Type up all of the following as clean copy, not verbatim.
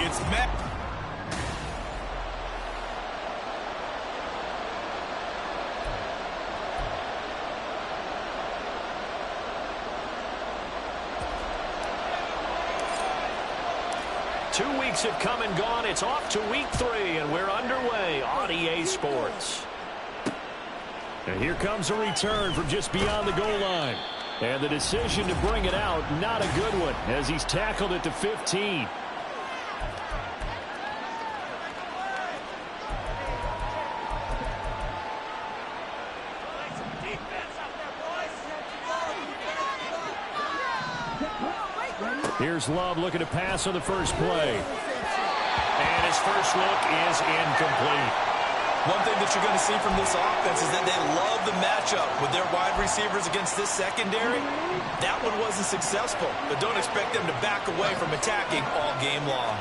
It's met. Two weeks have come and gone. It's off to week 3, and we're underway on EA Sports. And here comes a return from just beyond the goal line. And the decision to bring it out, not a good one, as he's tackled at the 15. Here's Love looking to pass on the first play. And his first look is incomplete. One thing that you're going to see from this offense is that they love the matchup with their wide receivers against this secondary. That one wasn't successful, but don't expect them to back away from attacking all game long.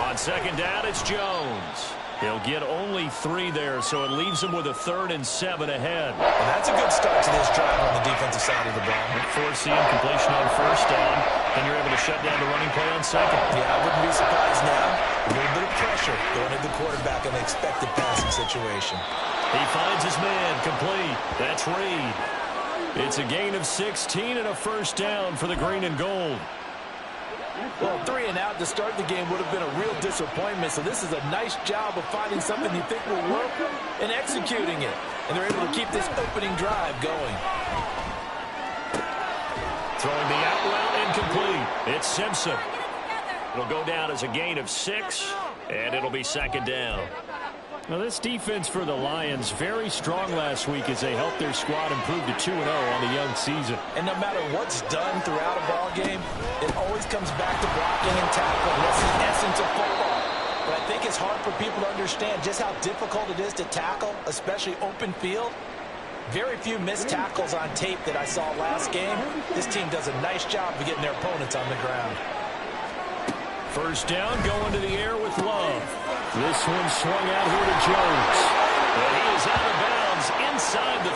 On second down, it's Jones. He'll get only 3 there, so it leaves him with a 3rd and 7 ahead. And that's a good start to this drive on the defensive side of the ball. Force the incompletion on first down, then you're able to shut down the running play on second. Yeah, I wouldn't be surprised now. A little bit of pressure going to the quarterback in the expected passing situation. He finds his man, complete. That's Reed. It's a gain of 16 and a first down for the green and gold. Well, 3 and out to start the game would have been a real disappointment, so this is a nice job of finding something you think will work and executing it. And they're able to keep this opening drive going. Throwing the out route incomplete. It's Simpson. It'll go down as a gain of 6, and it'll be second down. Now, this defense for the Lions, very strong last week as they helped their squad improve to 2-0 on the young season. And no matter what's done throughout a ball game, it always comes back to blocking and tackling. That's the essence of football. But I think it's hard for people to understand just how difficult it is to tackle, especially open field. Very few missed tackles on tape that I saw last game. This team does a nice job of getting their opponents on the ground. First down, going to the air with Love. This one swung out here to Jones. And he is out of bounds inside the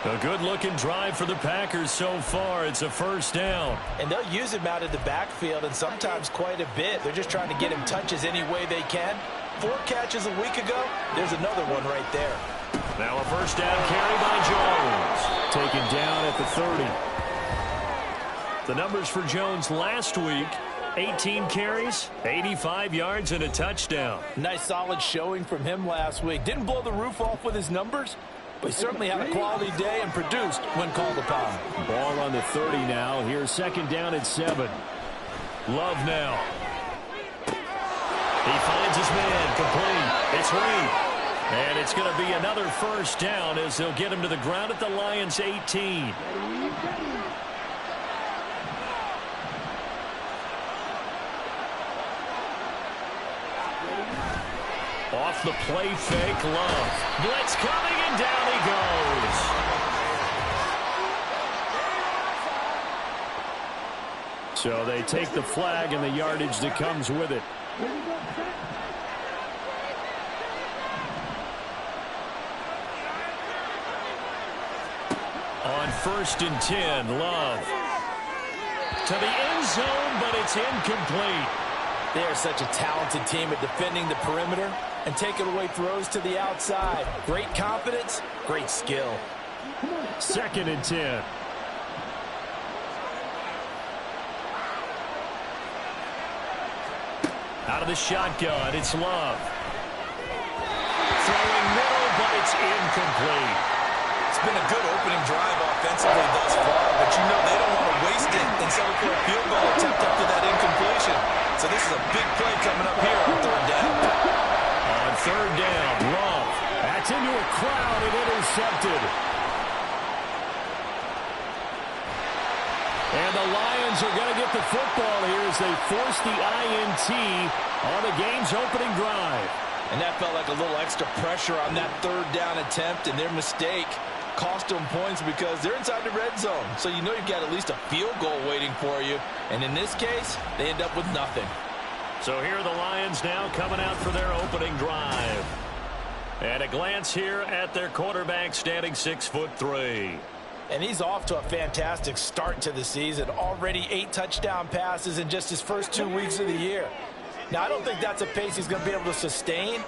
35. A good-looking drive for the Packers so far. It's a first down. And they'll use him out of the backfield, and sometimes quite a bit. They're just trying to get him touches any way they can. 4 catches a week ago. There's another one right there. Now a first down carry by Jones. Taken down at the 30. The numbers for Jones last week: 18 carries, 85 yards, and a touchdown. Nice solid showing from him last week. Didn't blow the roof off with his numbers, but he certainly had a quality day and produced when called upon. Ball on the 30 now. Here's second down at 7. Love now. He finds his man, complete. It's Reed. And it's going to be another first down as they'll get him to the ground at the Lions' 18. Off the play fake, Love. Blitz coming, and down he goes. So they take the flag and the yardage that comes with it. On 1st and 10, Love. To the end zone, but it's incomplete. They are such a talented team at defending the perimeter and taking away throws to the outside. Great confidence, great skill. 2nd and 10. Out of the shotgun, it's Love. Throwing middle, but it's incomplete. It's been a good opening drive offensively thus far, but you know they don't want to waste it and settle for a field goal attempt after that incompletion. So this is a big play coming up here on 3rd down. On 3rd down, Love. That's into a crowd and intercepted. And the Lions are going to get the football here as they force the INT on the game's opening drive. And that felt like a little extra pressure on that 3rd down attempt, and their mistake cost them points because they're inside the red zone. So you know you've got at least a field goal waiting for you. And in this case, they end up with nothing. So here are the Lions now coming out for their opening drive. And a glance here at their quarterback, standing 6'3". And he's off to a fantastic start to the season. Already 8 touchdown passes in just his first 2 weeks of the year. Now, I don't think that's a pace he's going to be able to sustain,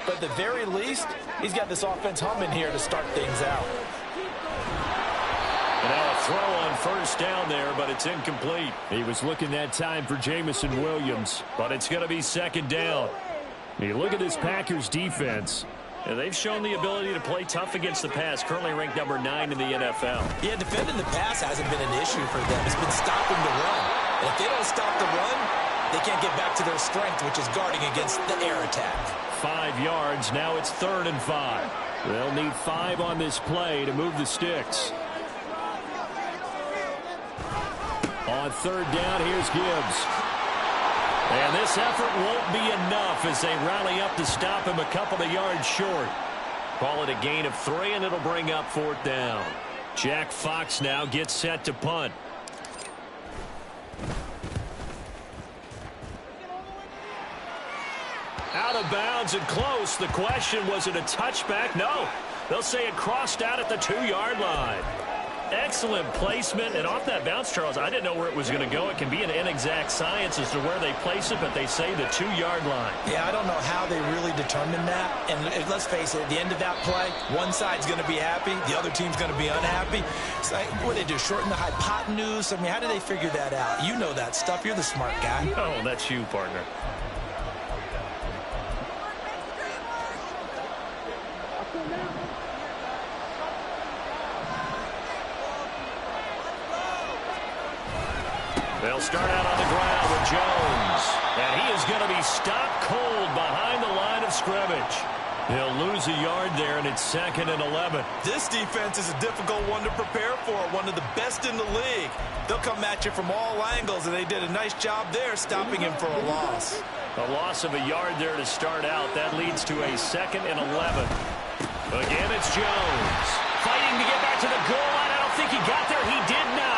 but at the very least, he's got this offense humming here to start things out. And now a throw on first down there, but it's incomplete. He was looking that time for Jamison Williams, but it's going to be second down. You look at this Packers defense. And they've shown the ability to play tough against the pass, currently ranked number 9 in the NFL. Yeah, defending the pass hasn't been an issue for them. It's been stopping the run. And if they don't stop the run, they can't get back to their strength, which is guarding against the air attack. 5 yards. Now it's 3rd and 5. They'll need 5 on this play to move the sticks. On 3rd down, here's Gibbs. And this effort won't be enough as they rally up to stop him a couple of yards short. Call it a gain of 3, and it'll bring up 4th down. Jack Fox now gets set to punt. Out of bounds and close. The question, was it a touchback? No. They'll say it crossed out at the 2-yard line. Excellent placement, and off that bounce, Charles, I didn't know where it was going to go. It can be an inexact science as to where they place it, but they say the 2-yard line. Yeah, I don't know how they really determined that. And let's face it, at the end of that play, one side's going to be happy, the other team's going to be unhappy. It's like, what do they do, shorten the hypotenuse? I mean, how do they figure that out? You know that stuff. You're the smart guy. Oh, that's you, partner. They'll start out on the ground with Jones. And he is going to be stopped cold behind the line of scrimmage. He'll lose a yard there, and it's 2nd and 11. This defense is a difficult one to prepare for, one of the best in the league. They'll come at you from all angles, and they did a nice job there stopping him for a loss. A loss of a yard there to start out. That leads to a 2nd and 11. Again, it's Jones. Fighting to get back to the goal line. I don't think he got there. He did not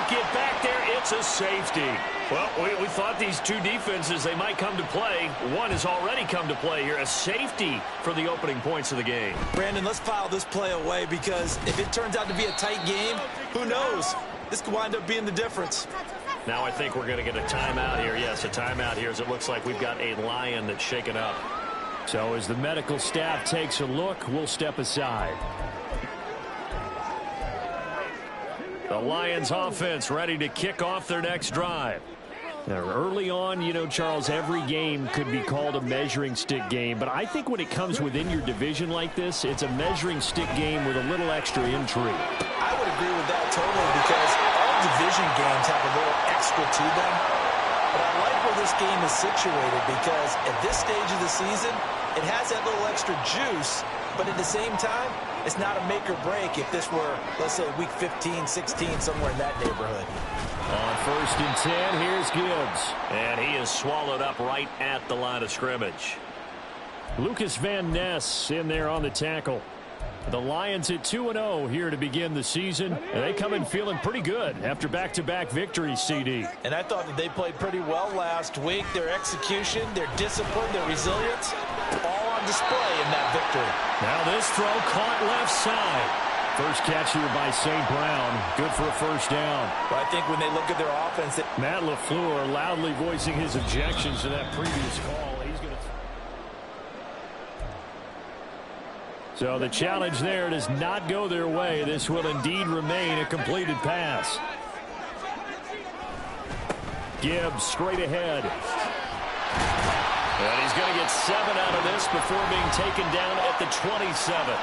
get back there. It's a safety. Well, we thought these two defenses, they might come to play. One has already come to play here. A safety for the opening points of the game. Brandon, let's file this play away because if it turns out to be a tight game, who knows? This could wind up being the difference. Now I think we're going to get a timeout here. Yes, a timeout here as it looks like we've got a Lion that's shaken up. So as the medical staff takes a look, we'll step aside. The Lions offense ready to kick off their next drive. Now, early on, you know, Charles, every game could be called a measuring stick game. But I think when it comes within your division like this, it's a measuring stick game with a little extra intrigue. I would agree with that totally because all division games have a little extra to them. But I like where this game is situated because at this stage of the season, it has that little extra juice. But at the same time, it's not a make or break if this were, let's say, week 15, 16, somewhere in that neighborhood. On 1st and 10, here's Gibbs. And he is swallowed up right at the line of scrimmage. Lucas Van Ness in there on the tackle. The Lions at 2-0 here to begin the season. And they come in feeling pretty good after back-to-back victories, CD. And I thought that they played pretty well last week. Their execution, their discipline, their resilience, all on display in that victory. Now this throw caught left side. First catch here by St. Brown. Good for a first down. But I think when they look at their offense, Matt LaFleur loudly voicing his objections to that previous call. He's going to... So the challenge there does not go their way. This will indeed remain a completed pass. Gibbs straight ahead. And he's going to get 7 out of this before being taken down at the 27.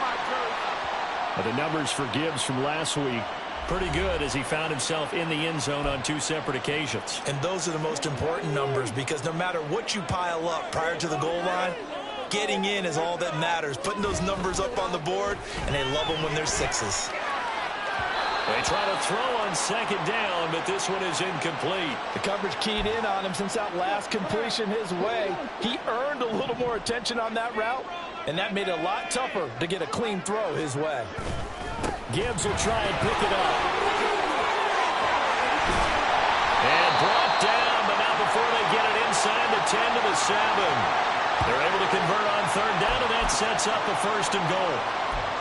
But the numbers for Gibbs from last week, pretty good as he found himself in the end zone on 2 separate occasions. And those are the most important numbers because no matter what you pile up prior to the goal line, getting in is all that matters. Putting those numbers up on the board, and they love them when they're 6s. They try to throw on 2nd down, but this one is incomplete. The coverage keyed in on him since that last completion his way. He earned a little more attention on that route, and that made it a lot tougher to get a clean throw his way. Gibbs will try and pick it up. And brought down, but not before they get it inside the 10 to the 7. They're able to convert on 3rd down, and that sets up a 1st and goal.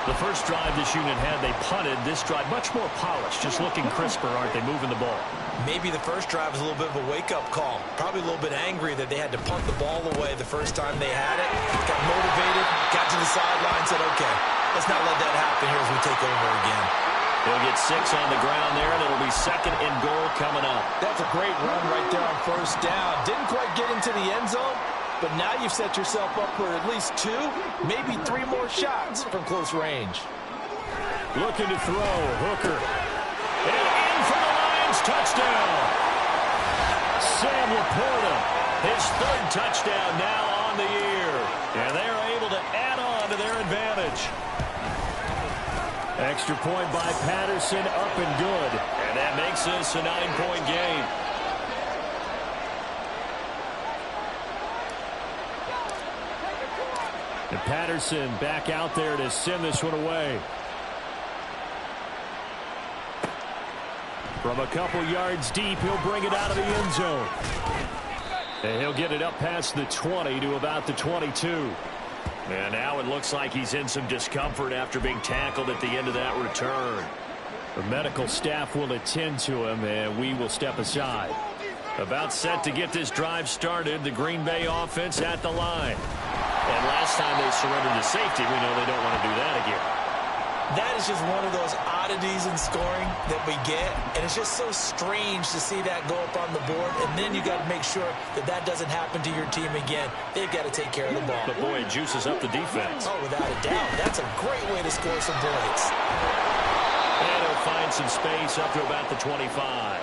The first drive this unit had, they punted. This drive, much more polished, just looking crisper, aren't they, moving the ball? Maybe the first drive was a little bit of a wake-up call. Probably a little bit angry that they had to punt the ball away the first time they had it. Got motivated, got to the sideline, said, okay, let's not let that happen here as we take over again. He'll get 6 on the ground there, and it'll be 2nd and goal coming up. That's a great run right there on first down. Didn't quite get into the end zone, but now you've set yourself up for at least 2, maybe 3 more shots from close range. Looking to throw, Hooker. And in for the Lions, touchdown. Sam Laporta, his 3rd touchdown now on the year. And they're able to add on to their advantage. Extra point by Patterson, up and good. And that makes this a 9-point game. And Patterson back out there to send this one away. From a couple yards deep, he'll bring it out of the end zone. And he'll get it up past the 20 to about the 22. And now it looks like he's in some discomfort after being tackled at the end of that return. The medical staff will attend to him, and we will step aside. About set to get this drive started, the Green Bay offense at the line. And last time they surrendered to safety, we know they don't want to do that again. That is just one of those oddities in scoring that we get, and it's just so strange to see that go up on the board, and then you got to make sure that that doesn't happen to your team again. They've got to take care of the ball. But boy, it juices up the defense. Oh, without a doubt. That's a great way to score some points. And he'll find some space up to about the 25.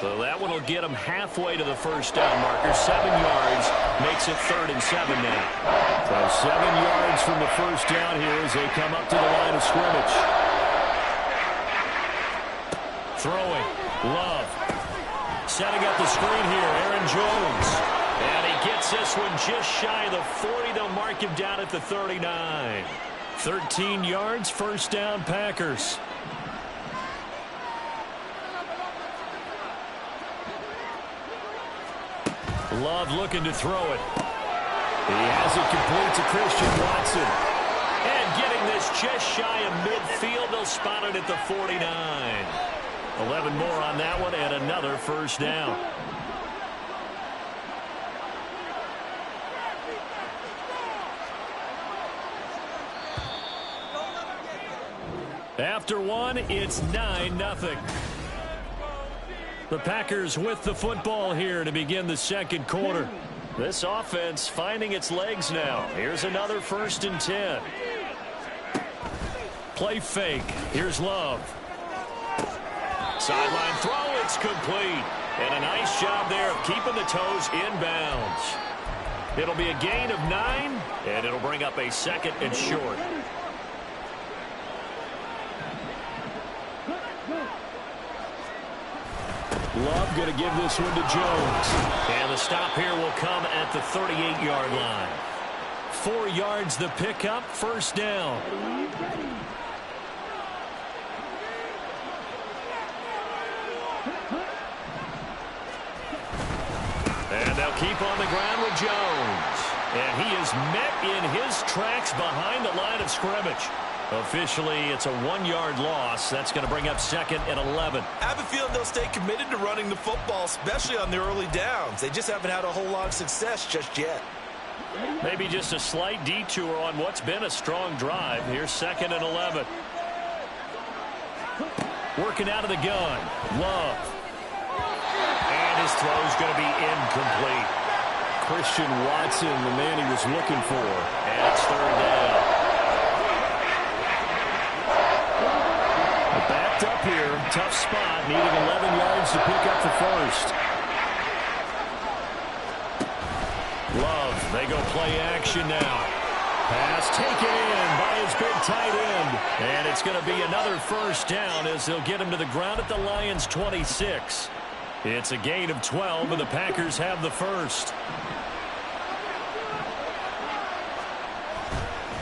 So that one will get him halfway to the first down marker. 7 yards makes it 3rd and 7 now. So 7 yards from the first down here as they come up to the line of scrimmage. Throwing. Love. Setting up the screen here. Aaron Jones. And he gets this one just shy of the 40. They'll mark him down at the 39. 13 yards, first down, Packers. Love looking to throw it. He has it complete to Christian Watson. And getting this just shy of midfield, they'll spot it at the 49. 11 more on that one and another first down. After one, it's 9-0. The Packers with the football here to begin the second quarter. This offense finding its legs now. Here's another 1st and 10. Play fake. Here's Love. Sideline throw. It's complete. And a nice job there of keeping the toes inbounds. It'll be a gain of 9, and it'll bring up a 2nd and short. Love going to give this one to Jones. And the stop here will come at the 38-yard line. 4 yards the pickup, first down. And they'll keep on the ground with Jones. And he is met in his tracks behind the line of scrimmage. Officially, it's a 1-yard loss. That's going to bring up 2nd and 11. I have a feeling they'll stay committed to running the football, especially on the early downs. They just haven't had a whole lot of success just yet. Maybe just a slight detour on what's been a strong drive. Here's 2nd and 11. Working out of the gun. Love. And his throw's going to be incomplete. Christian Watson, the man he was looking for. And it's 3rd down. Backed up here. Tough spot. Needing 11 yards to pick up the first. Love. They go play action now. Pass taken in by his big tight end. And it's going to be another first down as they'll get him to the ground at the Lions' 26. It's a gain of 12, and the Packers have the first.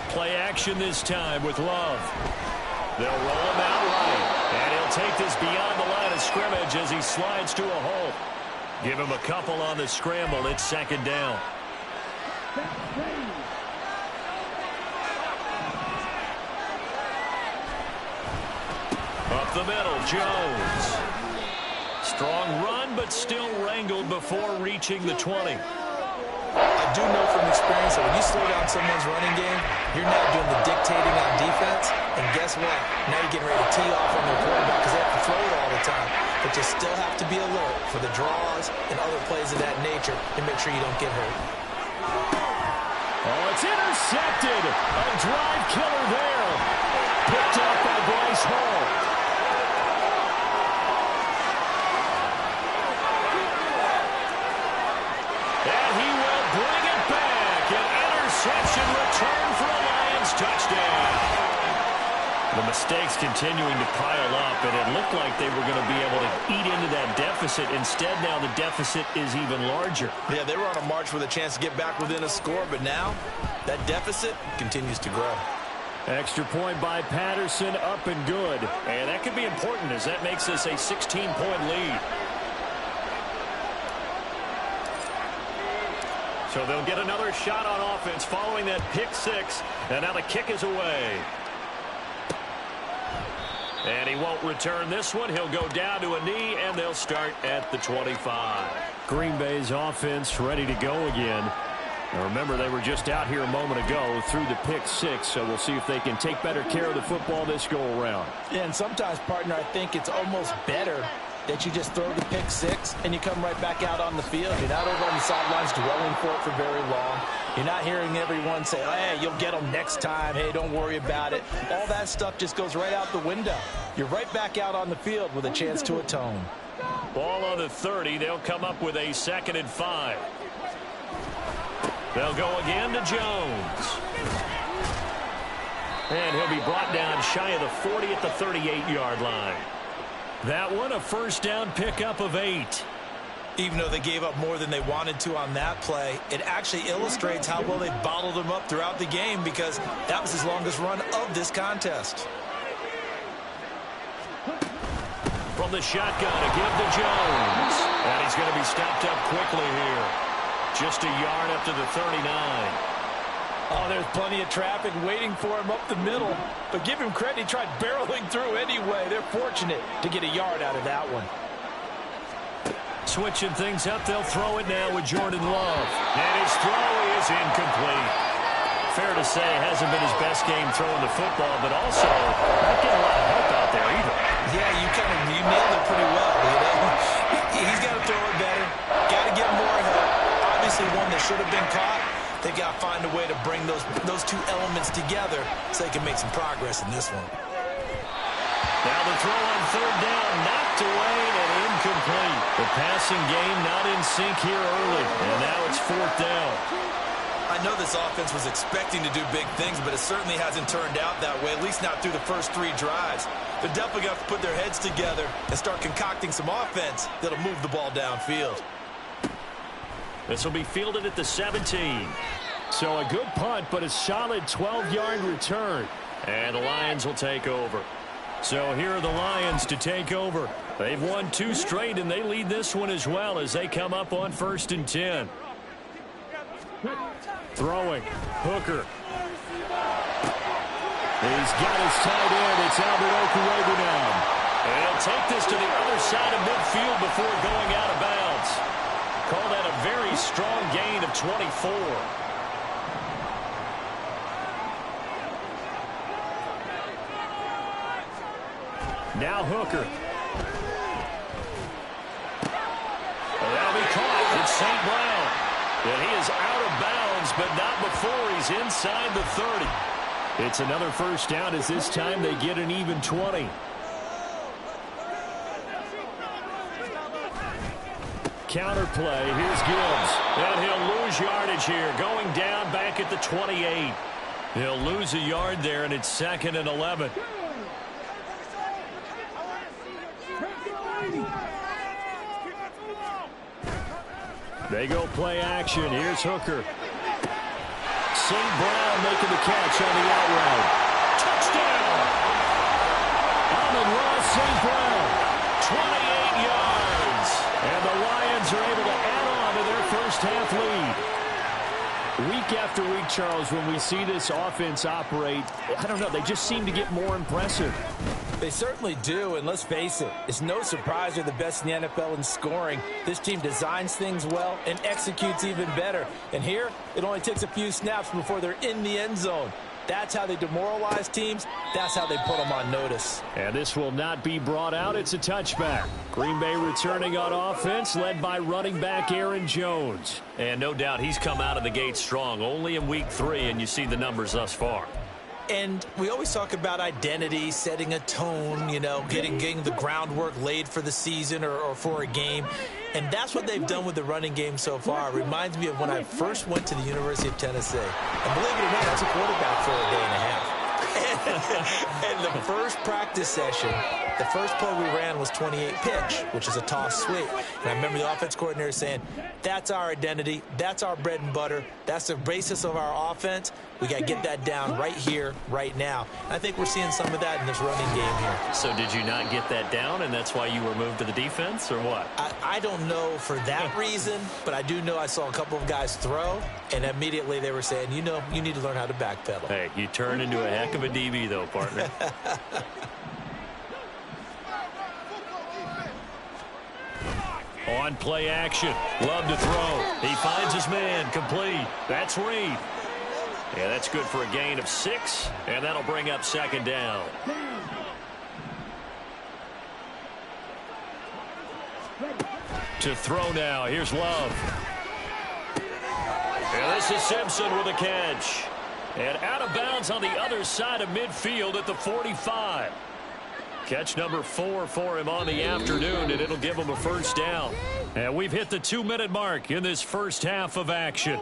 Play action this time with Love. They'll roll him out right. And he'll take this beyond the line of scrimmage as he slides to a hole. Give him a couple on the scramble. It's 2nd down. up the middle. Jones. Strong run, but still wrangled before reaching the 20. I do know from experience that when you slow down someone's running game, you're now doing the dictating on defense. And guess what? Now you're getting ready to tee off on their quarterback because they have to throw it all the time. But you still have to be alert for the draws and other plays of that nature to make sure you don't get hurt. Oh, it's intercepted. A drive killer there. Picked up by Bryce Hall. And he will bring it back. An interception return for a Lions touchdown. The mistakes continuing to pile up, and it looked like they were going to be able to eat into that deficit. Instead, now the deficit is even larger. Yeah, they were on a march with a chance to get back within a score, but now that deficit continues to grow. Extra point by Patterson, up and good. And that could be important as that makes this a 16-point lead. So they'll get another shot on offense following that pick six. And now the kick is away. And he won't return this one. He'll go down to a knee, and they'll start at the 25. Green Bay's offense ready to go again. Now remember, they were just out here a moment ago through the pick six, so we'll see if they can take better care of the football this go-around. Yeah, and sometimes, partner, I think it's almost better that you just throw the pick six and you come right back out on the field. You're not over on the sidelines dwelling for it for very long. You're not hearing everyone say, oh, hey, you'll get them next time. Hey, don't worry about it. All that stuff just goes right out the window. You're right back out on the field with a chance to atone. Ball on the 30. They'll come up with a 2nd and 5. They'll go again to Jones. And he'll be brought down shy of the 40 at the 38-yard line. That one, a first down pickup of 8. Even though they gave up more than they wanted to on that play, it actually illustrates how well they bottled them up throughout the game because that was his longest run of this contest. From the shotgun, a give to Jones. And he's going to be stopped up quickly here. Just a yard up to the 39. Oh, there's plenty of traffic waiting for him up the middle. But give him credit, he tried barreling through anyway. They're fortunate to get a yard out of that one. Switching things up, they'll throw it now with Jordan Love. And his throw is incomplete. Fair to say, it hasn't been his best game throwing the football, but also not getting a lot of help out there either. Yeah, you nailed it pretty well. You know? He's got to throw it better. Got to get more help. Obviously one that should have been caught. They've got to find a way to bring those two elements together so they can make some progress in this one. Now the throw on 3rd down, knocked away and incomplete. The passing game not in sync here early, and now it's 4th down. I know this offense was expecting to do big things, but it certainly hasn't turned out that way, at least not through the first 3 drives. They're definitely going to have to put their heads together and start concocting some offense that'll move the ball downfield. This will be fielded at the 17. So a good punt, but a solid 12-yard return. And the Lions will take over. So here are the Lions to take over. They've won 2 straight, and they lead this one as well as they come up on 1st and 10. Throwing. Hooker. He's got his tight end. It's Albert Okuebu now. And he'll take this to the other side of midfield before going out of bounds. Call that a very strong gain of 24. Now Hooker. That'll be caught. It's St. Brown. And he is out of bounds, but not before he's inside the 30. It's another first down as this time they get an even 20. Counter play. Here's Gibbs. And he'll lose yardage here. Going down back at the 28. He'll lose a yard there, and it's 2nd and 11. They go play action. Here's Hooker. St. Brown making the catch on the out route. Touchdown! Amon-Ra St. Brown. 28 yards. And the Lions are able to add on to their first half lead. Week after week, Charles, when we see this offense operate, I don't know, they just seem to get more impressive. They certainly do, and let's face it, it's no surprise they're the best in the NFL in scoring. This team designs things well and executes even better. And here, it only takes a few snaps before they're in the end zone. That's how they demoralize teams. That's how they put them on notice. And this will not be brought out. It's a touchback. Green Bay returning on offense, led by running back Aaron Jones. And no doubt he's come out of the gate strong, only in week 3, and you see the numbers thus far. And we always talk about identity, setting a tone, you know, getting the groundwork laid for the season or for a game. And that's what they've done with the running game so far. It reminds me of when I first went to the University of Tennessee. And believe it or not, I was a quarterback for a day and a half. And the first practice session, the first play we ran was 28 pitch, which is a toss sweep. And I remember the offense coordinator saying, that's our identity, that's our bread and butter, that's the basis of our offense. We got to get that down right here, right now. And I think we're seeing some of that in this running game here. So did you not get that down, and that's why you were moved to the defense, or what? I don't know for that reason, but I do know I saw a couple of guys throw, and immediately they were saying, you know, you need to learn how to backpedal. Hey, you turn into a heck of a DB, though, partner. On play action. Love to throw. He finds his man. Complete. That's Reed. Yeah, that's good for a gain of 6, and that'll bring up second down. To throw now. Here's Love. And this is Simpson with a catch. And out of bounds on the other side of midfield at the 45. Catch number 4 for him on the afternoon, and it'll give him a first down. And we've hit the 2-minute mark in this first half of action.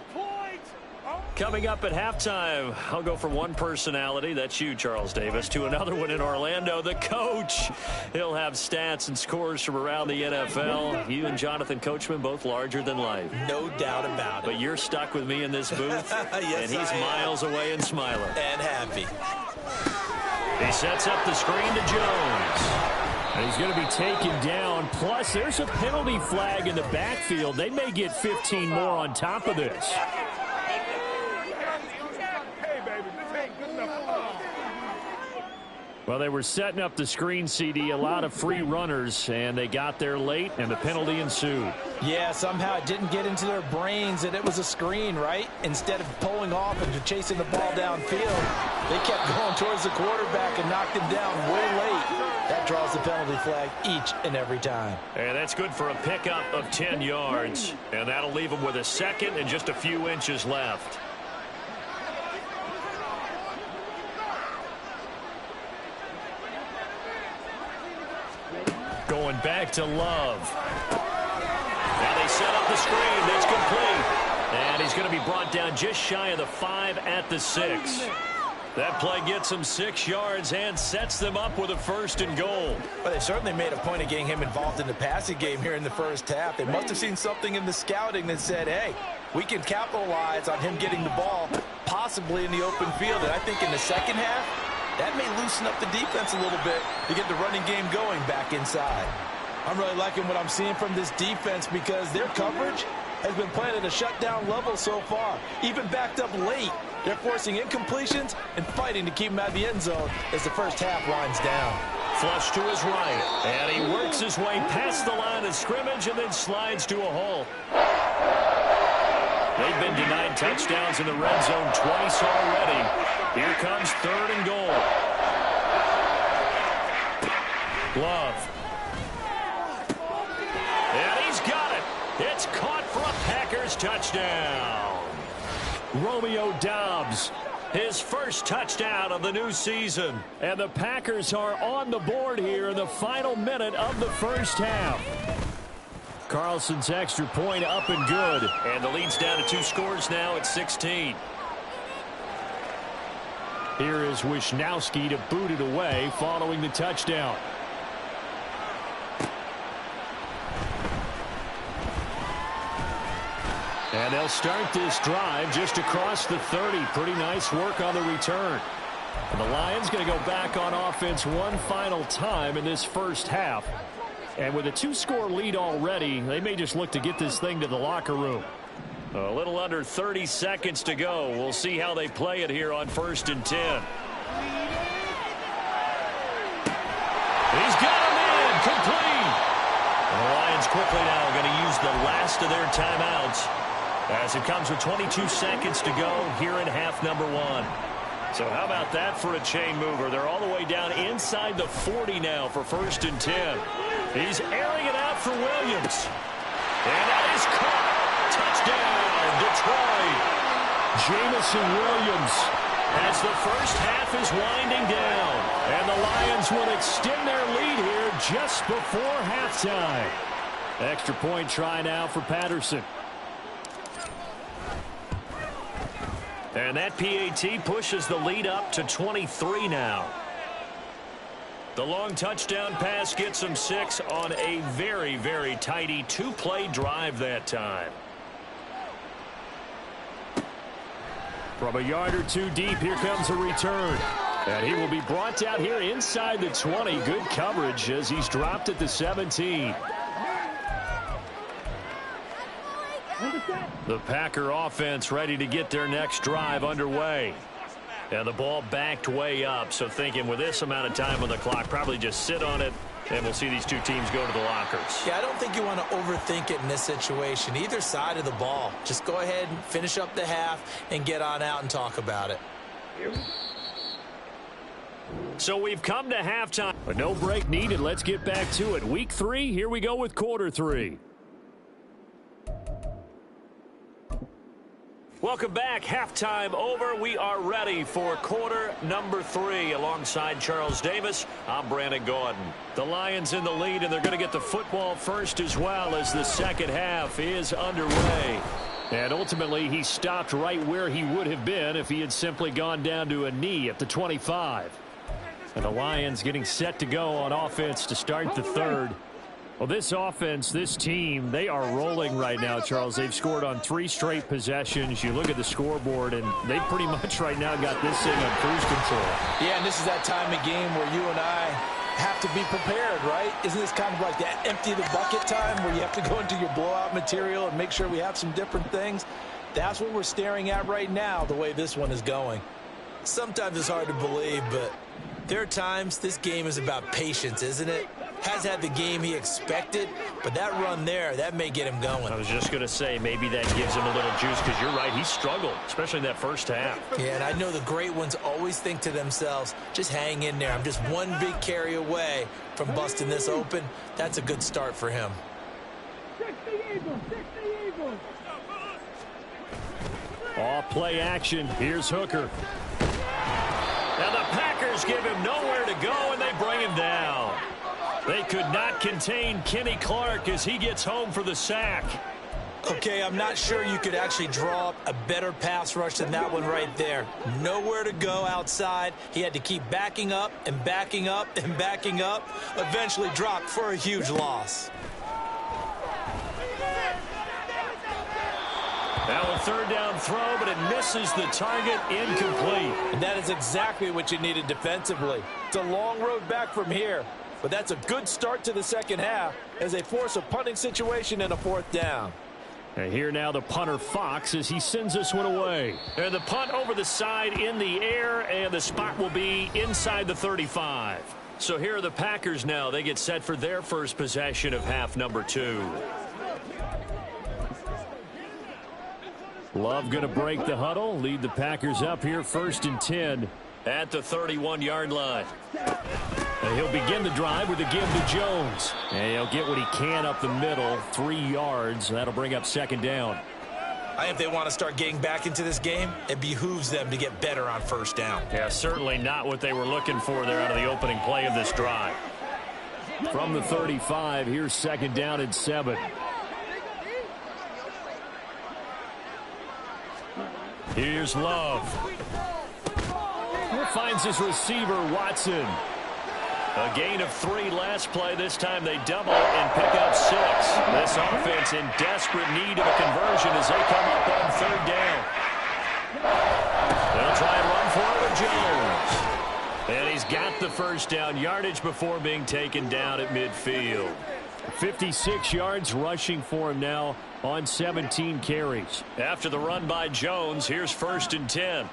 Coming up at halftime, I'll go from one personality, that's you, Charles Davis, to another one in Orlando, the coach. He'll have stats and scores from around the NFL. You and Jonathan Coachman, both larger than life. No doubt about it. But you're stuck with me in this booth, yes, and he's miles away and smiling. And happy. He sets up the screen to Jones. And he's going to be taken down. Plus, there's a penalty flag in the backfield. They may get 15 more on top of this. Well, they were setting up the screen, CD, a lot of free runners, and they got there late, and the penalty ensued. Yeah, somehow it didn't get into their brains that it was a screen, right? Instead of pulling off and chasing the ball downfield, they kept going towards the quarterback and knocked him down way late. That draws the penalty flag each and every time. And that's good for a pickup of 10 yards, and that'll leave them with a second and just a few inches left. Going back to Love. Now they set up the screen. That's complete. And he's going to be brought down just shy of the 5 at the 6. That play gets him 6 yards and sets them up with a 1st and goal. Well, they certainly made a point of getting him involved in the passing game here in the first half. They must have seen something in the scouting that said, hey, we can capitalize on him getting the ball possibly in the open field. And I think in the second half, that may loosen up the defense a little bit to get the running game going back inside. I'm really liking what I'm seeing from this defense because their coverage has been playing at a shutdown level so far. Even backed up late, they're forcing incompletions and fighting to keep them out of the end zone as the first half winds down. Flush to his right, and he works his way past the line of scrimmage and then slides to a hole. They've been denied touchdowns in the red zone twice already. Here comes 3rd and goal. Love. And he's got it. It's caught for a Packers touchdown. Romeo Doubs, his first touchdown of the new season. And the Packers are on the board here in the final minute of the first half. Carlson's extra point up and good. And the lead's down to 2 scores now at 16. Here is Wisnowski to boot it away following the touchdown. And they'll start this drive just across the 30. Pretty nice work on the return. And the Lions going to go back on offense one final time in this first half. And with a 2-score lead already, they may just look to get this thing to the locker room. A little under 30 seconds to go. We'll see how they play it here on 1st and 10. He's got him in. Complete. And the Lions quickly now going to use the last of their timeouts as it comes with 22 seconds to go here in half number one. So how about that for a chain mover? They're all the way down inside the 40 now for 1st and 10. He's airing it out for Williams. And that is caught. Touchdown, Detroit. Jamison Williams as the first half is winding down. And the Lions will extend their lead here just before halftime. Extra point try now for Patterson. And that PAT pushes the lead up to 23 now. The long touchdown pass gets him 6 on a very, very tidy 2-play drive that time. From a yard or two deep, here comes a return. And he will be brought down here inside the 20. Good coverage as he's dropped at the 17. The Packer offense ready to get their next drive underway. And the ball backed way up, so thinking with this amount of time on the clock, probably just sit on it, and we'll see these two teams go to the lockers. Yeah, I don't think you want to overthink it in this situation. Either side of the ball. Just go ahead and finish up the half and get on out and talk about it. So we've come to halftime. But no break needed. Let's get back to it. Week 3, here we go with quarter 3. Welcome back. Halftime over. We are ready for quarter number 3. Alongside Charles Davis, I'm Brandon Gordon. The Lions in the lead, and they're going to get the football first as well as the second half is underway. And ultimately, he stopped right where he would have been if he had simply gone down to a knee at the 25. And the Lions getting set to go on offense to start the third. Well, this offense, this team, they are rolling right now, Charles. They've scored on 3 straight possessions. You look at the scoreboard, and they pretty much right now got this thing on cruise control. Yeah, and this is that time of game where you and I have to be prepared, right? Isn't this kind of like that empty the bucket time where you have to go into your blowout material and make sure we have some different things? That's what we're staring at right now, the way this one is going. Sometimes it's hard to believe, but there are times this game is about patience, isn't it? Has had the game he expected, but that run there, that may get him going. I was just going to say, maybe that gives him a little juice, because you're right, he struggled, especially in that first half. Yeah, and I know the great ones always think to themselves, just hang in there. I'm just one big carry away from busting this open. That's a good start for him. 60 Eagles, 60 Eagles. Off play action. Here's Hooker. Now the Packers give him nowhere to go, and they bring him down. They could not contain Kenny Clark as he gets home for the sack. Okay, I'm not sure you could actually draw up a better pass rush than that one right there. Nowhere to go outside. He had to keep backing up and backing up and backing up. Eventually dropped for a huge loss. Now a third down throw, but it misses the target. Incomplete. And that is exactly what you needed defensively. It's a long road back from here. But that's a good start to the second half as they force a punting situation and a 4th down. And here now the punter Fox as he sends this one away. And the punt over the side in the air, and the spot will be inside the 35. So here are the Packers now. They get set for their first possession of half number 2. Love going to break the huddle, lead the Packers up here 1st and 10 at the 31-yard line. And he'll begin the drive with a give to Jones. And he'll get what he can up the middle, 3 yards. That'll bring up 2nd down. I think if they want to start getting back into this game, it behooves them to get better on 1st down. Yeah, certainly not what they were looking for there out of the opening play of this drive. From the 35, here's 2nd down and 7. Here's Love. Finds his receiver, Watson. A gain of 3 last play. This time they double and pick up 6. This offense in desperate need of a conversion as they come up on 3rd down. They'll try and run for it with Jones. And he's got the 1st down yardage before being taken down at midfield. 56 yards rushing for him now on 17 carries. After the run by Jones, here's 1st and 10.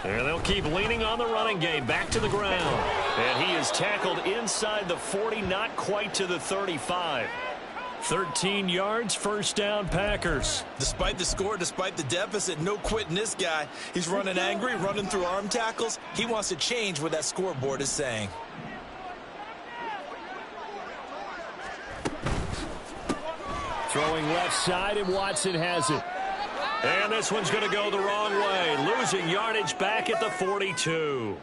And they'll keep leaning on the running game. Back to the ground. And he is tackled inside the 40, not quite to the 35. 13 yards, first down, Packers. Despite the score, despite the deficit, no quitting this guy. He's running angry, running through arm tackles. He wants to change what that scoreboard is saying. Throwing left side, and Watson has it. And this one's going to go the wrong way. Losing yardage back at the 42.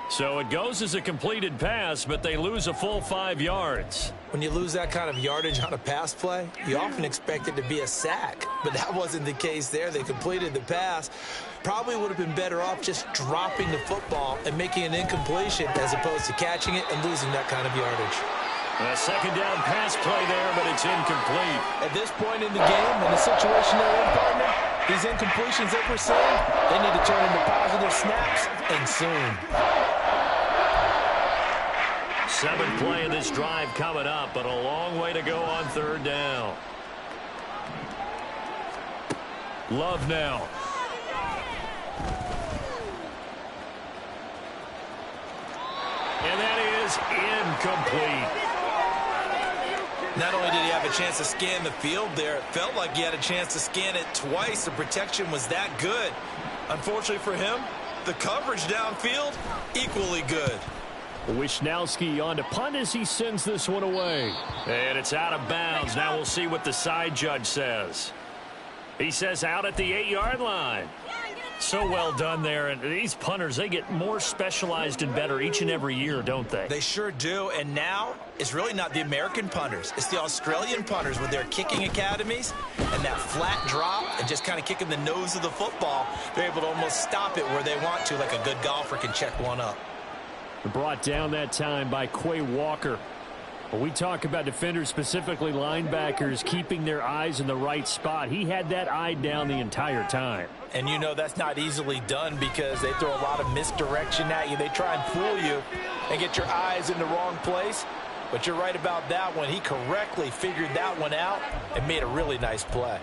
So it goes as a completed pass, but they lose a full 5 yards. When you lose that kind of yardage on a pass play, you often expect it to be a sack. But that wasn't the case there. They completed the pass. Probably would have been better off just dropping the football and making an incompletion as opposed to catching it and losing that kind of yardage. A second down pass play there, but it's incomplete. At this point in the game, in the situation they're in, partner, these incompletions that we're seeing, they need to turn into positive snaps, and soon. 7th play of this drive coming up, but a long way to go on 3rd down. Love now. And that is incomplete. Not only did he have a chance to scan the field there, it felt like he had a chance to scan it twice. The protection was that good. Unfortunately for him, the coverage downfield, equally good. Wisnowski on to punt as he sends this one away. And it's out of bounds. Now we'll see what the side judge says. He says out at the 8-yard line. So well done there. And these punters, they get more specialized and better each and every year, don't they? They sure do. And now it's really not the American punters. It's the Australian punters with their kicking academies and that flat drop and just kind of kicking the nose of the football. They're able to almost stop it where they want to, like a good golfer can check one up. Brought down that time by Quay Walker. When we talk about defenders, specifically linebackers, keeping their eyes in the right spot, he had that eye down the entire time. And you know that's not easily done because they throw a lot of misdirection at you. They try and fool you and get your eyes in the wrong place. But you're right about that one. He correctly figured that one out and made a really nice play.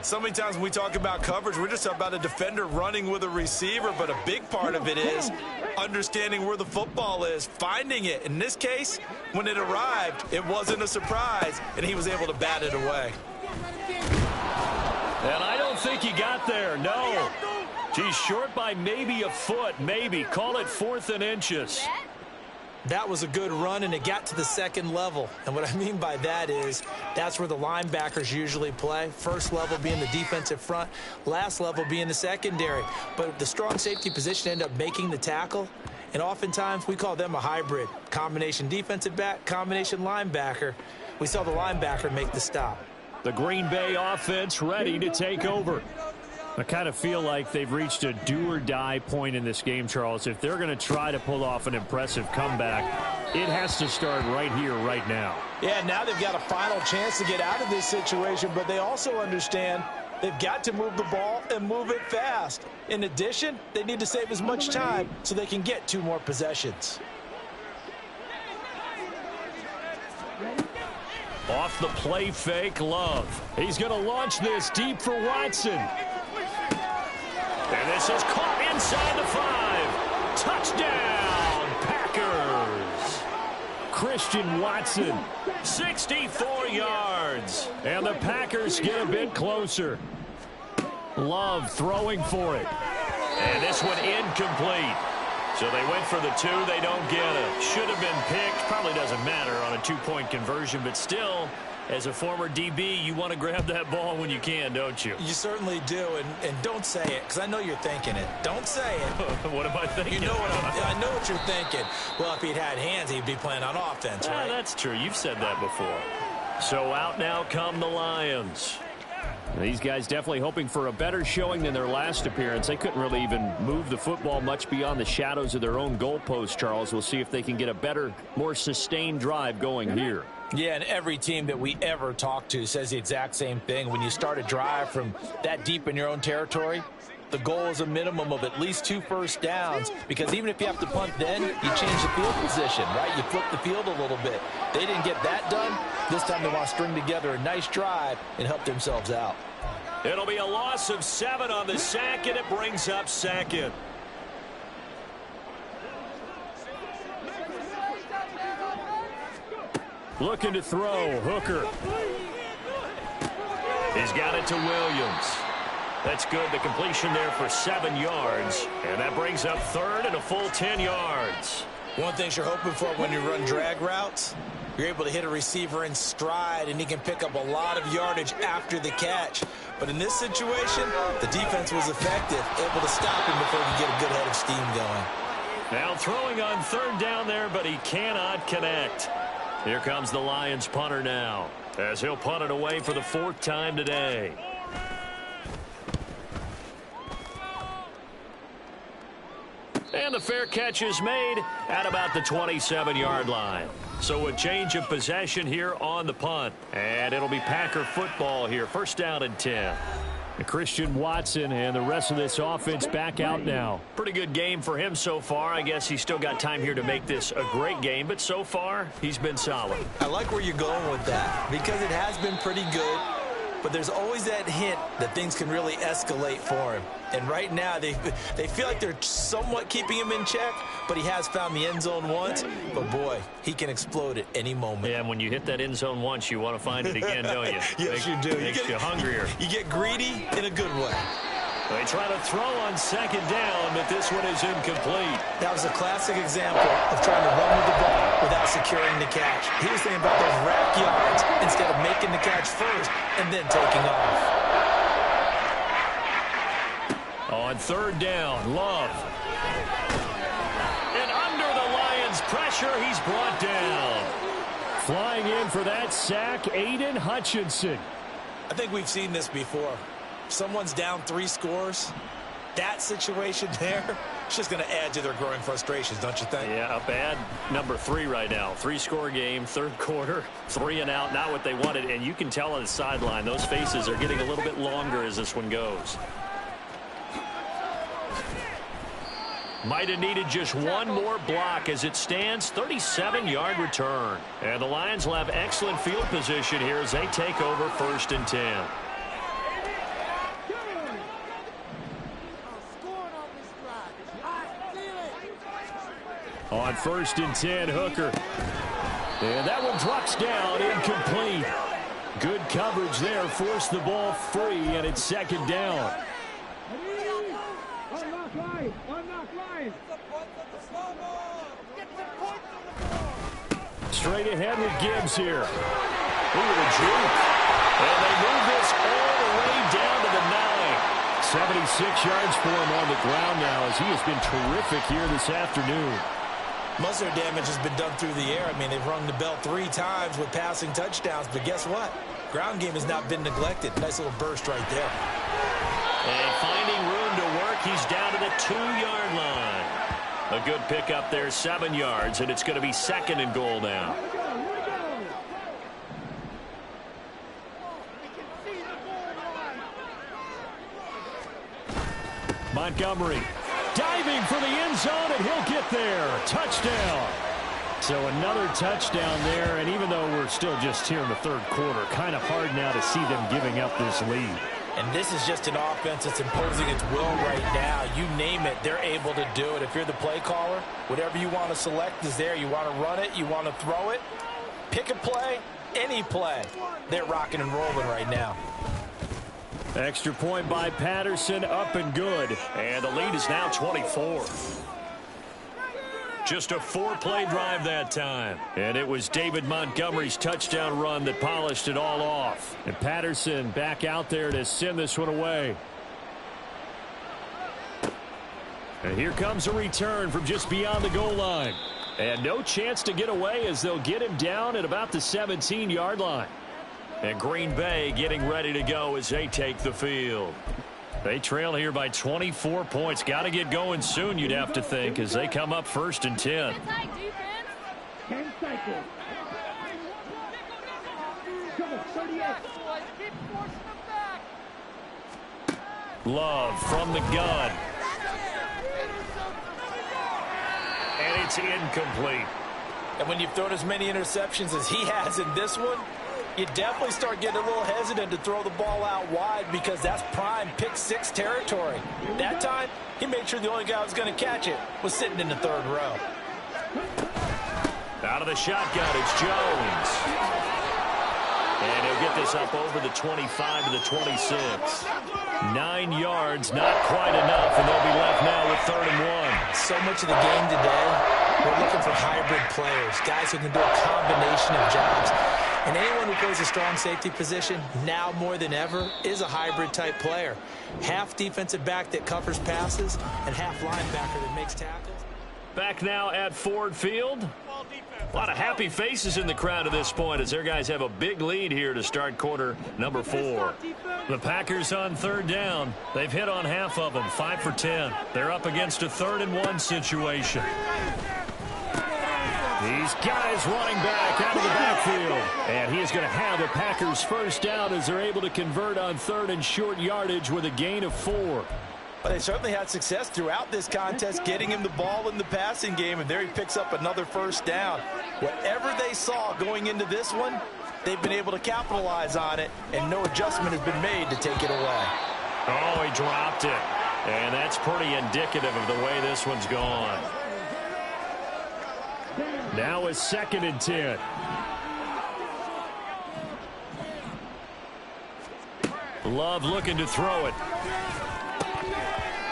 So many times when we talk about coverage, we're just talking about a defender running with a receiver, but a big part of it is understanding where the football is, finding it. In this case, when it arrived, it wasn't a surprise, and he was able to bat it away. And I don't think he got there, no. He's short by maybe a foot, maybe. Call it 4th and inches. That was a good run, and it got to the second level. And what I mean by that is that's where the linebackers usually play. First level being the defensive front, last level being the secondary. But the strong safety position ended up making the tackle, and oftentimes we call them a hybrid. Combination defensive back, combination linebacker. We saw the linebacker make the stop. The Green Bay offense ready to take over. I kind of feel like they've reached a do-or-die point in this game, Charles. If they're going to try to pull off an impressive comeback, it has to start right here, right now. Yeah, now they've got a final chance to get out of this situation, but they also understand they've got to move the ball and move it fast. In addition, they need to save as much time so they can get 2 more possessions. Off the play fake, Love. He's going to launch this deep for Watson. And this is caught inside the 5. Touchdown, Packers. Christian Watson, 64 yards. And the Packers get a bit closer. Love throwing for it. And this one incomplete. So they went for the 2. They don't get it. Should have been picked. Probably doesn't matter on a 2-point conversion, but still, as a former DB, you want to grab that ball when you can, don't you? You certainly do, and don't say it, because I know you're thinking it. Don't say it. What am I thinking? You know I know what you're thinking. Well, if he'd had hands, he'd be playing on offense, right? That's true. You've said that before. So out now come the Lions. These guys definitely hoping for a better showing than their last appearance. They couldn't really even move the football much beyond the shadows of their own goalpost, Charles. We'll see if they can get a better, more sustained drive going here. Yeah, and every team that we ever talk to says the exact same thing. When you start a drive from that deep in your own territory, the goal is a minimum of at least 2 first downs, because even if you have to punt then, you change the field position, right? You flip the field a little bit. They didn't get that done. This time they want to string together a nice drive and help themselves out. It'll be a loss of 7 on the sack, and it brings up 2nd. Looking to throw. Hooker. He's got it to Williams. That's good. The completion there for 7 yards. And that brings up third and a full 10 yards. One thing you're hoping for when you run drag routes, you're able to hit a receiver in stride, and he can pick up a lot of yardage after the catch. But in this situation, the defense was effective, able to stop him before he could get a good head of steam going. Now throwing on third down there, but he cannot connect. Here comes the Lions punter now, as he'll punt it away for the 4th time today. And the fair catch is made at about the 27-yard line. So a change of possession here on the punt. And it'll be Packer football here. First down and 10. Christian Watson and the rest of this offense back out now. Pretty good game for him so far. I guess he's still got time here to make this a great game. But so far, he's been solid. I like where you're going with that because it has been pretty good. But there's always that hint that things can really escalate for him. And right now, they feel like they're somewhat keeping him in check, but he has found the end zone once. But, boy, he can explode at any moment. Yeah, and when you hit that end zone once, you want to find it again, don't you? Yes, you do. Makes you hungrier. You get greedy in a good way. They try to throw on second down, but this one is incomplete. That was a classic example of trying to run with the ball without securing the catch. He was thinking about those rack yards instead of making the catch first and then taking off. On third down, Love. And under the Lions' pressure, he's brought down. Flying in for that sack, Aiden Hutchinson. I think we've seen this before. Someone's down 3 scores. That situation there, it's just going to add to their growing frustrations, don't you think? Yeah, a bad number 3 right now. 3-score game, 3rd quarter, 3 and out, not what they wanted. And you can tell on the sideline, those faces are getting a little bit longer as this one goes. Might have needed just one more block as it stands, 37-yard return. And the Lions will have excellent field position here as they take over 1st and 10. On 1st and 10, Hooker. And that one drops down, incomplete. Good coverage there, forced the ball free, and it's 2nd down. Straight ahead with Gibbs here. Ooh, the juke. And they move this all the way down to the 9. 76 yards for him on the ground now as he has been terrific here this afternoon. Most of their damage has been done through the air. I mean, they've rung the bell 3 times with passing touchdowns, but guess what? Ground game has not been neglected. Nice little burst right there. And finding room to work, he's down to the 2-yard line. A good pickup there, 7 yards, and it's going to be 2nd and goal now. Montgomery diving for the end zone, and he'll get there. Touchdown. So another touchdown there, and even though we're still just here in the 3rd quarter, kind of hard now to see them giving up this lead. And this is just an offense that's imposing its will right now. You name it, they're able to do it. If you're the play caller, whatever you want to select is there. You want to run it, you want to throw it, pick a play, any play. They're rocking and rolling right now. Extra point by Patterson, up and good. And the lead is now 24. Just a 4-play drive that time. And it was David Montgomery's touchdown run that polished it all off. And Patterson back out there to send this one away. And here comes a return from just beyond the goal line. And no chance to get away as they'll get him down at about the 17-yard line. And Green Bay getting ready to go as they take the field. They trail here by 24 points. Got to get going soon, you'd have to think, as they come up 1st and 10. 10 seconds. Come on, 38. Love from the gun. And it's incomplete. And when you've thrown as many interceptions as he has in this one, you definitely start getting a little hesitant to throw the ball out wide because that's prime pick-6 territory. That time, he made sure the only guy who was going to catch it was sitting in the 3rd row. Out of the shotgun, it's Jones. And he'll get this up over the 25 to the 26. 9 yards, not quite enough, and they'll be left now with 3rd and 1. So much of the game today, we're looking for hybrid players, guys who can do a combination of jobs. And anyone who plays a strong safety position, now more than ever, is a hybrid-type player. Half defensive back that covers passes, and half linebacker that makes tackles. Back now at Ford Field. A lot of happy faces in the crowd at this point as their guys have a big lead here to start quarter number 4. The Packers on 3rd down. They've hit on half of them, 5 for 10. They're up against a 3rd and 1 situation. These guys running back out of the backfield. And he is going to have the Packers first down as they're able to convert on 3rd and short yardage with a gain of 4. But they certainly had success throughout this contest getting him the ball in the passing game, and there he picks up another first down. Whatever they saw going into this one, they've been able to capitalize on it, and no adjustment has been made to take it away. Oh, he dropped it. And that's pretty indicative of the way this one's gone. Now it's 2nd and 10. Love looking to throw it.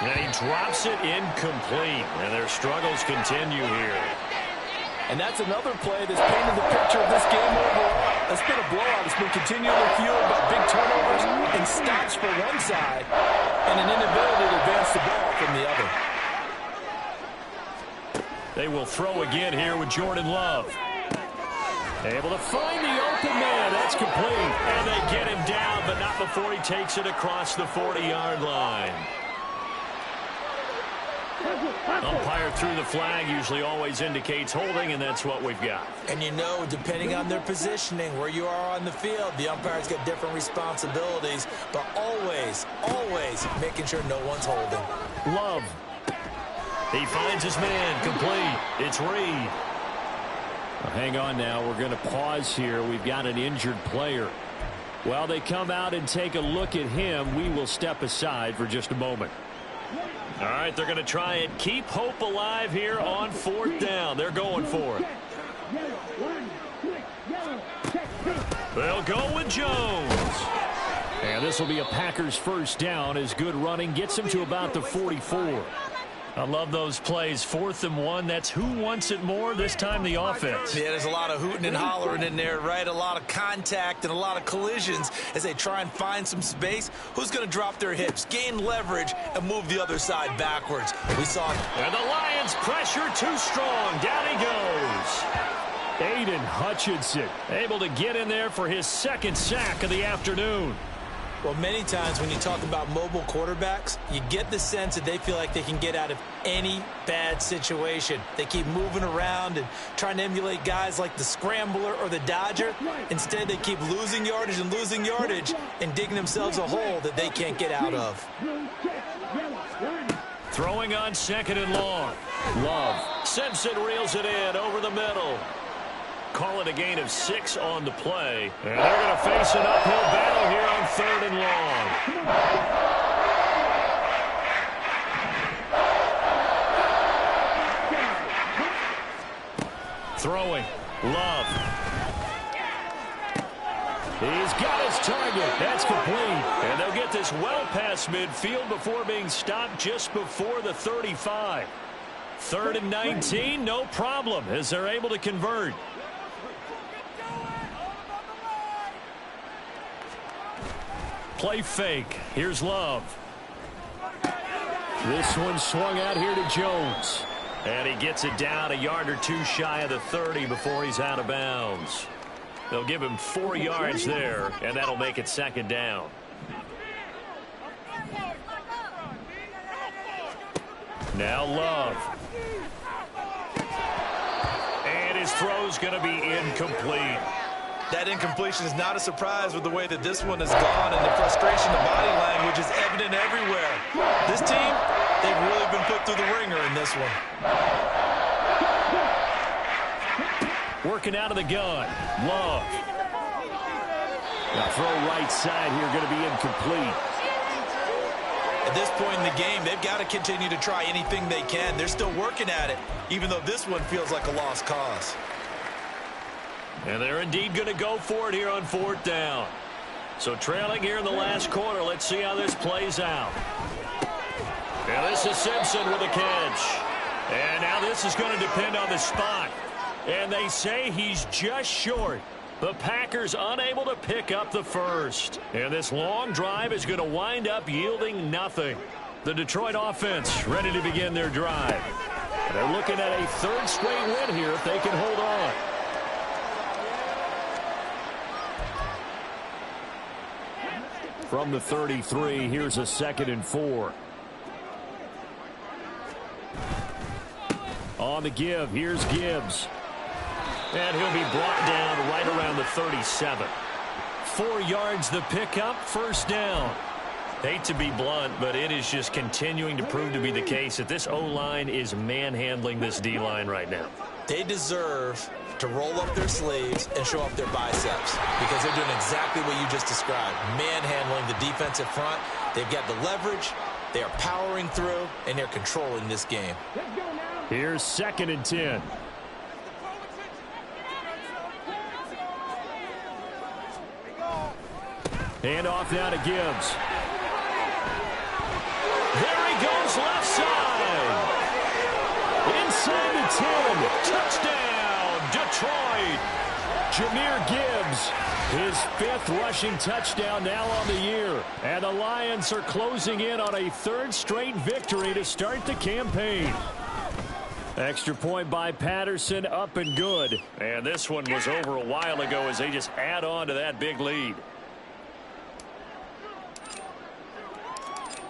And he drops it incomplete. And their struggles continue here. And that's another play that's painted the picture of this game overall. It's been a blowout. It's been continually fueled by big turnovers and stops for one side and an inability to advance the ball from the other. They will throw again here with Jordan Love. Able to find the open man. That's complete. And they get him down, but not before he takes it across the 40-yard line. Umpire threw the flag, usually always indicates holding, and that's what we've got. And you know, depending on their positioning, where you are on the field, the umpire's got different responsibilities, but always, always making sure no one's holding. Love. He finds his man, complete. It's Reed. Well, hang on now, we're going to pause here. We've got an injured player. While they come out and take a look at him, we will step aside for just a moment. All right, they're going to try and keep hope alive here on 4th down. They're going for it. They'll go with Jones. And this will be a Packers first down as good running gets him to about the 44. I love those plays. 4th and 1. That's who wants it more, this time the offense. Yeah, there's a lot of hooting and hollering in there, right? A lot of contact and a lot of collisions as they try and find some space. Who's going to drop their hips, gain leverage, and move the other side backwards? We saw it. And the Lions pressure too strong. Down he goes. Aiden Hutchinson able to get in there for his 2nd sack of the afternoon. Well, many times when you talk about mobile quarterbacks, you get the sense that they feel like they can get out of any bad situation. They keep moving around and trying to emulate guys like the Scrambler or the Dodger. Instead, they keep losing yardage and digging themselves a hole that they can't get out of. Throwing on 2nd and long. Love. Simpson reels it in over the middle. Call it a gain of 6 on the play. And they're going to face an uphill battle here on 3rd and long. Throwing. Love. He's got his target. That's complete. And they'll get this well past midfield before being stopped just before the 35. 3rd and 19, no problem, as they're able to convert. Play fake. Here's Love. This one swung out here to Jones. And he gets it down a yard or two shy of the 30 before he's out of bounds. They'll give him 4 yards there, and that'll make it 2nd down. Now Love. And his throw's going to be incomplete. That incompletion is not a surprise with the way that this one has gone, and the frustration, the body language is evident everywhere. This team, they've really been put through the ringer in this one. Working out of the gun. Love. Now throw right side here, going to be incomplete. At this point in the game, they've got to continue to try anything they can. They're still working at it, even though this one feels like a lost cause. And they're indeed going to go for it here on 4th down. So trailing here in the last quarter. Let's see how this plays out. And this is Simpson with a catch. And now this is going to depend on the spot. And they say he's just short. The Packers unable to pick up the first. And this long drive is going to wind up yielding nothing. The Detroit offense ready to begin their drive. They're looking at a 3rd straight win here if they can hold on. From the 33, here's a 2nd and 4. On the give, here's Gibbs. And he'll be brought down right around the 37. 4 yards the pickup, 1st down. Hate to be blunt, but it is just continuing to prove to be the case that this O-line is manhandling this D-line right now. They deserve to roll up their sleeves and show up their biceps because they're doing exactly what you just described, manhandling the defensive front. They've got the leverage, they are powering through, and they're controlling this game. Here's 2nd and 10. Hand off now to Gibbs. There he goes left side. Inside the 10. Touchdown, Detroit. Jahmyr Gibbs, his 5th rushing touchdown now on the year. And the Lions are closing in on a 3rd straight victory to start the campaign. Extra point by Patterson, up and good. And this one was over a while ago as they just add on to that big lead.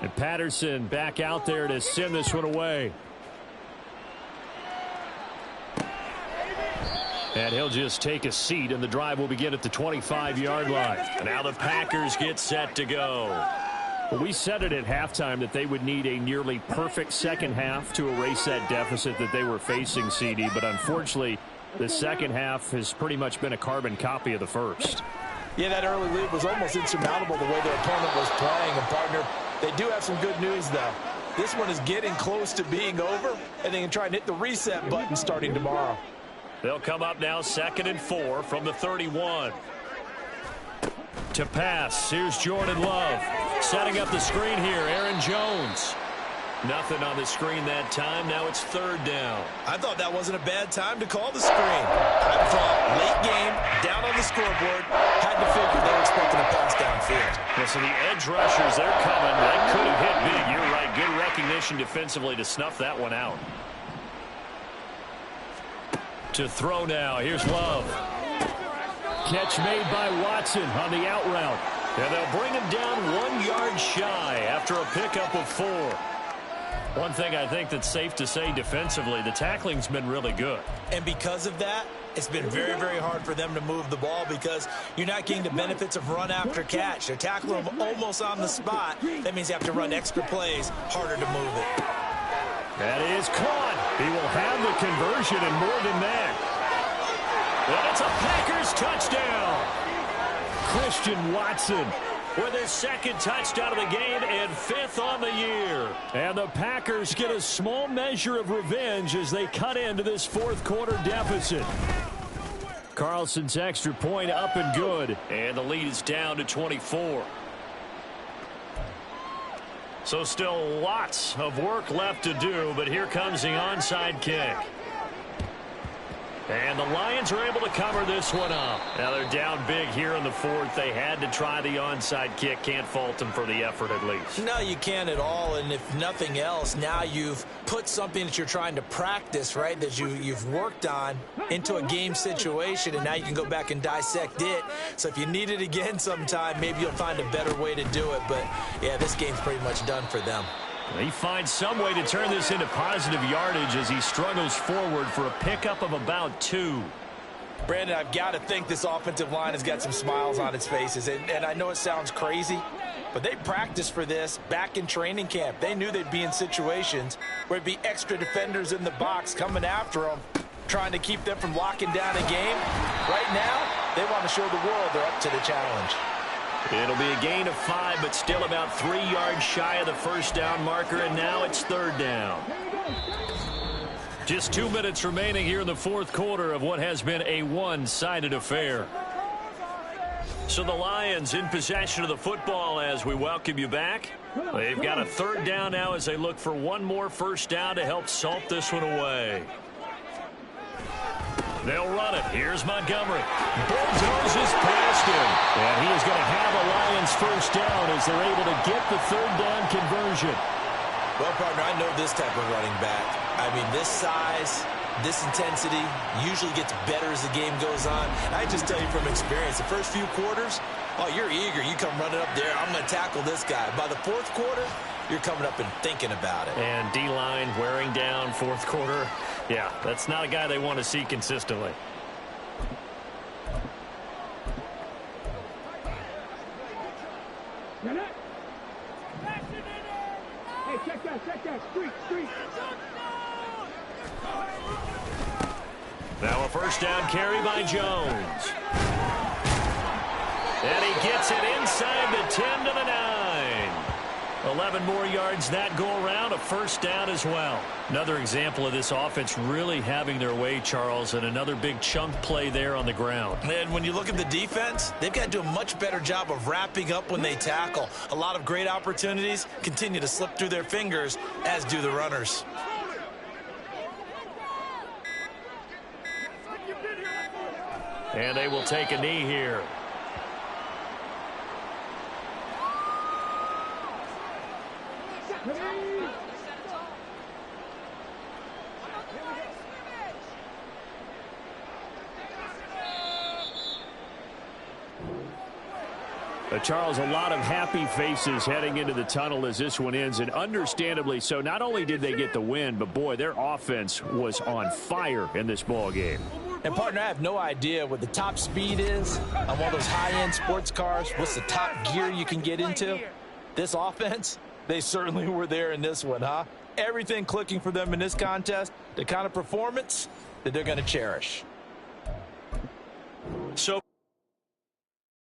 And Patterson back out there to send this one away. And he'll just take a seat, and the drive will begin at the 25-yard line. And now the Packers get set to go. Well, we said it at halftime that they would need a nearly perfect second half to erase that deficit that they were facing, CD. But unfortunately, the second half has pretty much been a carbon copy of the first. Yeah, that early lead was almost insurmountable the way their opponent was playing. And, partner, they do have some good news, though. This one is getting close to being over, and they can try and hit the reset button starting tomorrow. They'll come up now 2nd and 4 from the 31. To pass, here's Jordan Love. Setting up the screen here, Aaron Jones. Nothing on the screen that time. Now it's 3rd down. I thought that wasn't a bad time to call the screen. I thought late game, down on the scoreboard, had to figure they were expecting a pass downfield. Well, so the edge rushers, they're coming. They could have hit big. You're right. Good recognition defensively to snuff that one out. To throw now. Here's Love. Catch made by Watson on the out route. And they'll bring him down 1 yard shy after a pickup of 4. One thing I think that's safe to say defensively, the tackling's been really good. And because of that, it's been very, very hard for them to move the ball because you're not getting the benefits of run after catch. They're tackling them almost on the spot. That means you have to run extra plays, harder to move it. That is caught. He will have the conversion and more than that. And it's a Packers touchdown. Christian Watson with his 2nd touchdown of the game and 5th on the year. And the Packers get a small measure of revenge as they cut into this 4th quarter deficit. Carlson's extra point up and good. And the lead is down to 24. So still lots of work left to do, but here comes the onside kick. And the Lions are able to cover this one up. Now they're down big here in the 4th. They had to try the onside kick. Can't fault them for the effort at least. No, you can't at all. And if nothing else, now you've put something that you're trying to practice, right, that you've worked on into a game situation, and now you can go back and dissect it. So if you need it again sometime, maybe you'll find a better way to do it. But, yeah, this game's pretty much done for them. He finds some way to turn this into positive yardage as he struggles forward for a pickup of about 2. Brandon, I've got to think this offensive line has got some smiles on its faces. And I know it sounds crazy, but they practiced for this back in training camp. They knew they'd be in situations where it'd be extra defenders in the box coming after them, trying to keep them from locking down a game. Right now, they want to show the world they're up to the challenge. It'll be a gain of 5, but still about 3 yards shy of the 1st down marker, and now it's 3rd down. Just 2 minutes remaining here in the fourth quarter of what has been a one-sided affair. So the Lions in possession of the football as we welcome you back. They've got a third down now as they look for one more first down to help salt this one away. They'll run it. Here's Montgomery. Bulldozes past him. And he is going to have a Lions first down as they're able to get the third down conversion. Well, partner, I know this type of running back. I mean, this size, this intensity usually gets better as the game goes on. I just tell you from experience, the first few quarters, oh, you're eager. You come running up there. I'm going to tackle this guy. By the fourth quarter, you're coming up and thinking about it. And D-line wearing down fourth quarter. Yeah, that's not a guy they want to see consistently. Hey, check that, street. Now a first down carry by Jones. And he gets it inside the 10 to the 9. 11 more yards that go around, a first down as well. Another example of this offense really having their way, Charles, and another big chunk play there on the ground. And when you look at the defense, they've got to do a much better job of wrapping up when they tackle. A lot of great opportunities continue to slip through their fingers, as do the runners. And they will take a knee here. Charles, a lot of happy faces heading into the tunnel as this one ends, and understandably so. Not only did they get the win, but boy, their offense was on fire in this ball game. And partner, I have no idea what the top speed is on one of those high-end sports cars. What's the top gear you can get into? This offense, they certainly were there in this one, huh? Everything clicking for them in this contest, the kind of performance that they're going to cherish. So